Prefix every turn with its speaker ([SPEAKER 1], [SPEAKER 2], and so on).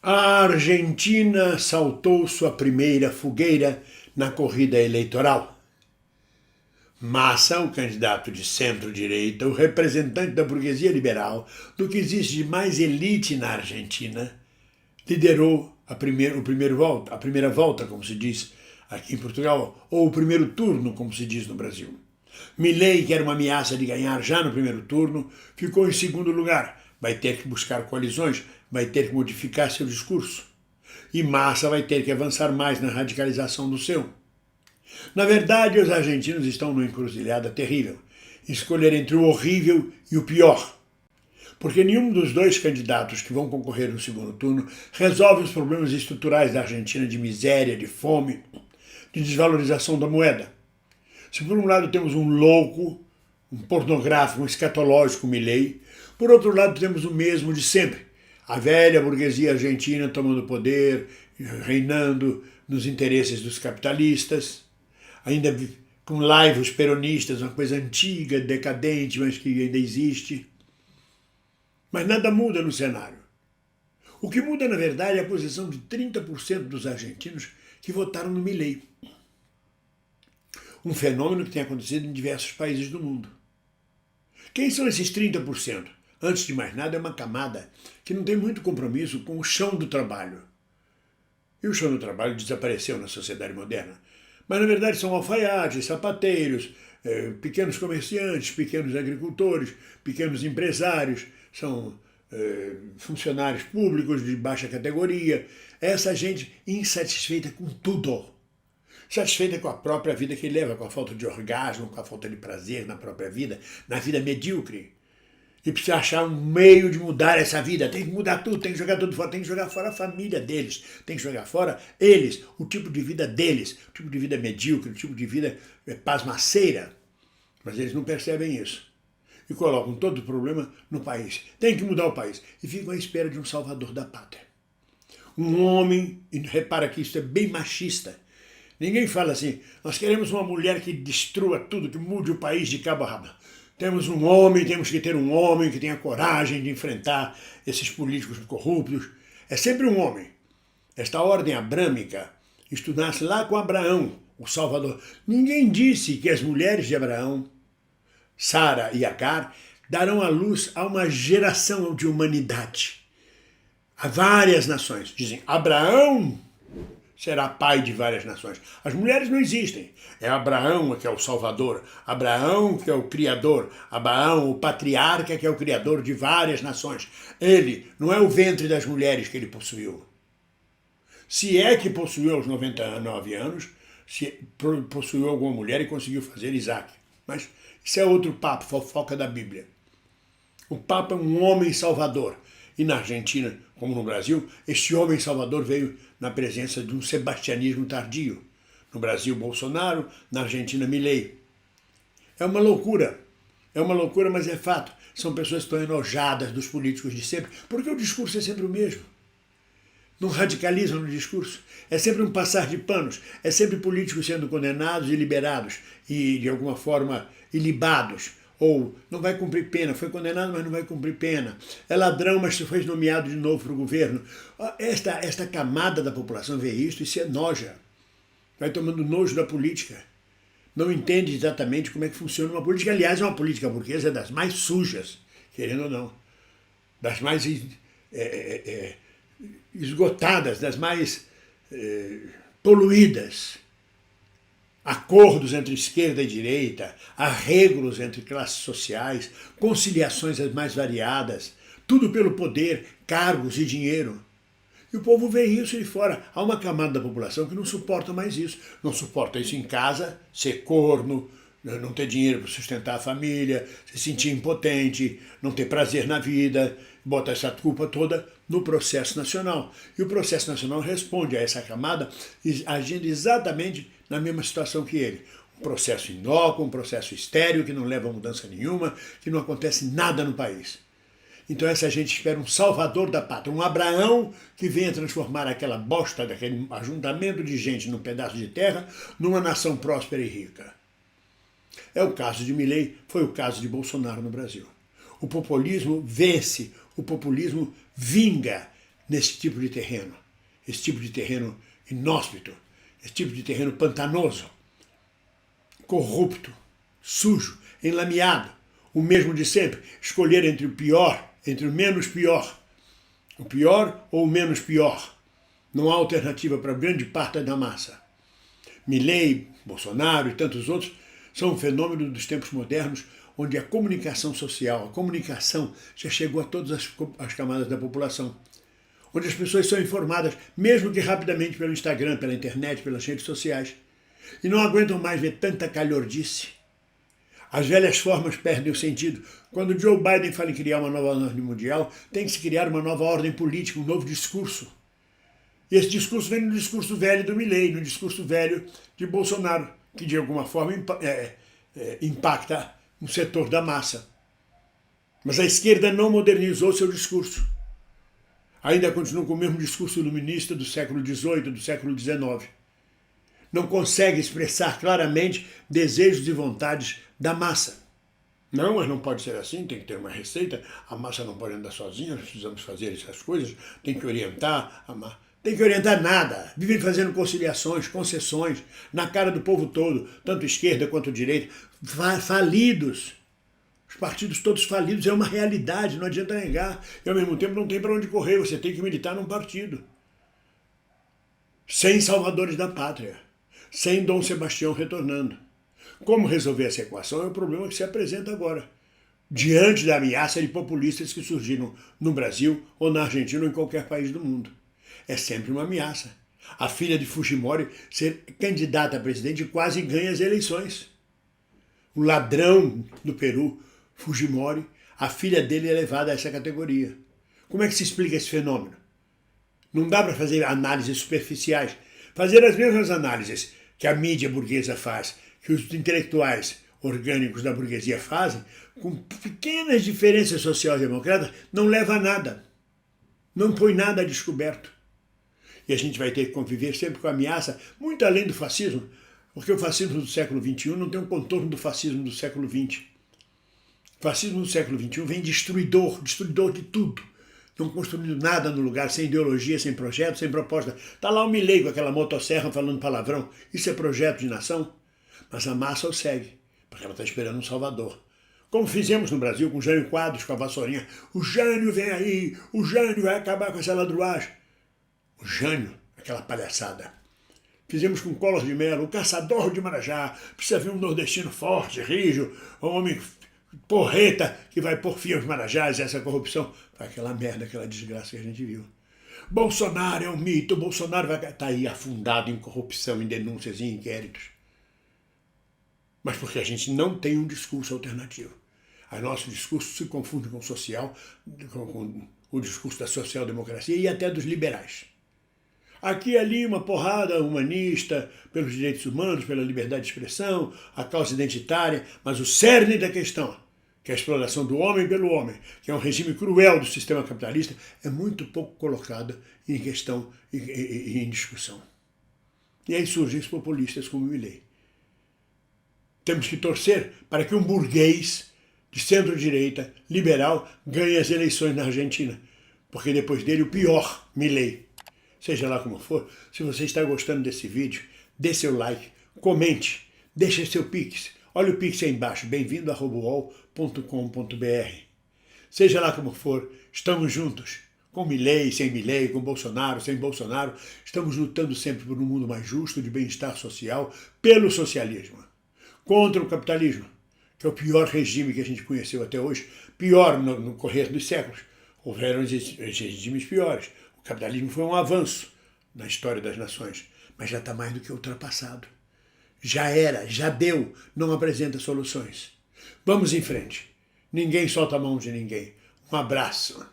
[SPEAKER 1] A Argentina saltou sua primeira fogueira na corrida eleitoral. Massa, o candidato de centro-direita, o representante da burguesia liberal, do que existe de mais elite na Argentina, liderou a primeira volta, como se diz aqui em Portugal, ou o primeiro turno, como se diz no Brasil. Milei, que era uma ameaça de ganhar já no primeiro turno, ficou em segundo lugar. Vai ter que buscar coalizões, vai ter que modificar seu discurso. E Massa vai ter que avançar mais na radicalização do seu. Na verdade, os argentinos estão numa encruzilhada terrível. Escolher entre o horrível e o pior. Porque nenhum dos dois candidatos que vão concorrer no segundo turno resolve os problemas estruturais da Argentina de miséria, de fome, de desvalorização da moeda. Se por um lado temos um louco, um pornográfico, um escatológico Milei, por outro lado temos o mesmo de sempre. A velha burguesia argentina tomando poder, reinando nos interesses dos capitalistas, ainda com laivos peronistas, uma coisa antiga, decadente, mas que ainda existe. Mas nada muda no cenário. O que muda, na verdade, é a posição de 30% dos argentinos que votaram no Milei. Um fenômeno que tem acontecido em diversos países do mundo. Quem são esses 30%? Antes de mais nada, é uma camada que não tem muito compromisso com o chão do trabalho. E o chão do trabalho desapareceu na sociedade moderna. Mas, na verdade, são alfaiates, sapateiros, pequenos comerciantes, pequenos agricultores, pequenos empresários, são funcionários públicos de baixa categoria. Essa gente insatisfeita com tudo. Satisfeita com a própria vida que leva, com a falta de orgasmo, com a falta de prazer na própria vida, na vida medíocre. E precisa achar um meio de mudar essa vida. Tem que mudar tudo, tem que jogar tudo fora, tem que jogar fora a família deles, tem que jogar fora eles, o tipo de vida deles, o tipo de vida medíocre, o tipo de vida pasmaceira. Mas eles não percebem isso. E colocam todo o problema no país. Tem que mudar o país. E ficam à espera de um salvador da pátria. Um homem, e repara que isso é bem machista. Ninguém fala assim, nós queremos uma mulher que destrua tudo, que mude o país de cabo a rabo. Temos que ter um homem que tenha coragem de enfrentar esses políticos corruptos. É sempre um homem. Esta ordem abrâmica, isto nasce lá com Abraão, o Salvador. Ninguém disse que as mulheres de Abraão, Sara e Agar, darão à luz a uma geração de humanidade. A várias nações. Dizem, Abraão será pai de várias nações. As mulheres não existem. É Abraão que é o Salvador, Abraão que é o Criador, Abraão, o patriarca que é o Criador de várias nações. Ele, não é o ventre das mulheres que ele possuiu. Se é que possuiu aos 99 anos, se possuiu alguma mulher e conseguiu fazer Isaac. Mas isso é outro papo, fofoca da Bíblia. O Papa é um homem salvador. E na Argentina, como no Brasil, este homem salvador veio na presença de um sebastianismo tardio. No Brasil, Bolsonaro, na Argentina, Milei. É uma loucura, mas é fato. São pessoas que estão enojadas dos políticos de sempre, porque o discurso é sempre o mesmo. Não radicalizam no discurso. É sempre um passar de panos. É sempre políticos sendo condenados e liberados, e de alguma forma ilibados. Ou não vai cumprir pena, foi condenado, mas não vai cumprir pena. É ladrão, mas foi nomeado de novo para o governo. Esta camada da população vê isso e se enoja. Vai tomando nojo da política. Não entende exatamente como é que funciona uma política. Aliás, é uma política burguesa das mais sujas, querendo ou não. Das mais esgotadas, das mais poluídas. Acordos entre esquerda e direita, arreglos entre classes sociais, conciliações as mais variadas, tudo pelo poder, cargos e dinheiro. E o povo vê isso de fora. Há uma camada da população que não suporta mais isso. Não suporta isso em casa, ser corno, não ter dinheiro para sustentar a família, se sentir impotente, não ter prazer na vida, bota essa culpa toda no processo nacional. E o processo nacional responde a essa camada agindo exatamente na mesma situação que ele. Um processo inócuo, um processo estéril, que não leva a mudança nenhuma, que não acontece nada no país. Então essa gente espera um salvador da pátria, um Abraão que venha transformar aquela bosta, daquele ajuntamento de gente num pedaço de terra, numa nação próspera e rica. É o caso de Milei, foi o caso de Bolsonaro no Brasil. O populismo vence, o populismo vinga nesse tipo de terreno. Esse tipo de terreno inóspito, esse tipo de terreno pantanoso, corrupto, sujo, enlameado. O mesmo de sempre, escolher entre o pior, entre o menos pior. O pior ou o menos pior. Não há alternativa para grande parte da massa. Milei, Bolsonaro e tantos outros são um fenômeno dos tempos modernos, onde a comunicação social, a comunicação já chegou a todas as camadas da população. Onde as pessoas são informadas, mesmo que rapidamente, pelo Instagram, pela internet, pelas redes sociais. E não aguentam mais ver tanta calhordice. As velhas formas perdem o sentido. Quando Joe Biden fala em criar uma nova ordem mundial, tem que se criar uma nova ordem política, um novo discurso. E esse discurso vem no discurso velho do Milei, no discurso velho de Bolsonaro, que de alguma forma impacta um setor da massa. Mas a esquerda não modernizou seu discurso. Ainda continua com o mesmo discurso iluminista do século XVIII, do século XIX. Não consegue expressar claramente desejos e vontades da massa. Não, mas não pode ser assim, tem que ter uma receita, a massa não pode andar sozinha, nós precisamos fazer essas coisas, tem que orientar, tem que orientar nada, vivem fazendo conciliações, concessões, na cara do povo todo, tanto esquerda quanto direita, falidos. Os partidos todos falidos é uma realidade, não adianta negar. E ao mesmo tempo não tem para onde correr, você tem que militar num partido. Sem salvadores da pátria, sem Dom Sebastião retornando. Como resolver essa equação é o problema que se apresenta agora, diante da ameaça de populistas que surgiram no Brasil ou na Argentina ou em qualquer país do mundo. É sempre uma ameaça. A filha de Fujimori ser candidata a presidente quase ganha as eleições. O ladrão do Peru, Fujimori, a filha dele é levada a essa categoria. Como é que se explica esse fenômeno? Não dá para fazer análises superficiais. Fazer as mesmas análises que a mídia burguesa faz, que os intelectuais orgânicos da burguesia fazem, com pequenas diferenças social-democratas, não leva a nada. Não põe nada a descoberto. E a gente vai ter que conviver sempre com a ameaça, muito além do fascismo, porque o fascismo do século XXI não tem um contorno do fascismo do século XX. O fascismo do século XXI vem destruidor de tudo. Não construindo nada no lugar, sem ideologia, sem projeto, sem proposta. Está lá o Milei com aquela motosserra falando palavrão. Isso é projeto de nação? Mas a massa o segue, porque ela está esperando um salvador. Como fizemos no Brasil com Jânio Quadros, com a vassourinha. O Jânio vem aí, o Jânio vai acabar com essa ladruagem. O Jânio, aquela palhaçada. Fizemos com Collor de Mello, o caçador de Marajá. Precisa vir um nordestino forte, rijo, um homem porreta que vai pôr fim aos Marajás, essa corrupção. Foi aquela merda, aquela desgraça que a gente viu. Bolsonaro é um mito, Bolsonaro vai estar aí afundado em corrupção, em denúncias e em inquéritos. Mas porque a gente não tem um discurso alternativo. O nosso discurso se confunde com o social, com o discurso da social-democracia e até dos liberais. Aqui e ali uma porrada humanista, pelos direitos humanos, pela liberdade de expressão, a causa identitária, mas o cerne da questão, que é a exploração do homem pelo homem, que é um regime cruel do sistema capitalista, é muito pouco colocada em questão e em discussão. E aí surgem os populistas como Milei. Temos que torcer para que um burguês de centro-direita, liberal, ganhe as eleições na Argentina, porque depois dele o pior, Milei. Seja lá como for, se você está gostando desse vídeo, dê seu like, comente, deixe seu Pix. Olha o Pix aí embaixo, bem-vindo@uol.com.br. Seja lá como for, estamos juntos, com Milei, sem Milei, com Bolsonaro, sem Bolsonaro. Estamos lutando sempre por um mundo mais justo, de bem-estar social, pelo socialismo. Contra o capitalismo, que é o pior regime que a gente conheceu até hoje, pior no correr dos séculos. Houveram regimes piores. O capitalismo foi um avanço na história das nações, mas já está mais do que ultrapassado. Já era, já deu, não apresenta soluções. Vamos em frente. Ninguém solta a mão de ninguém. Um abraço.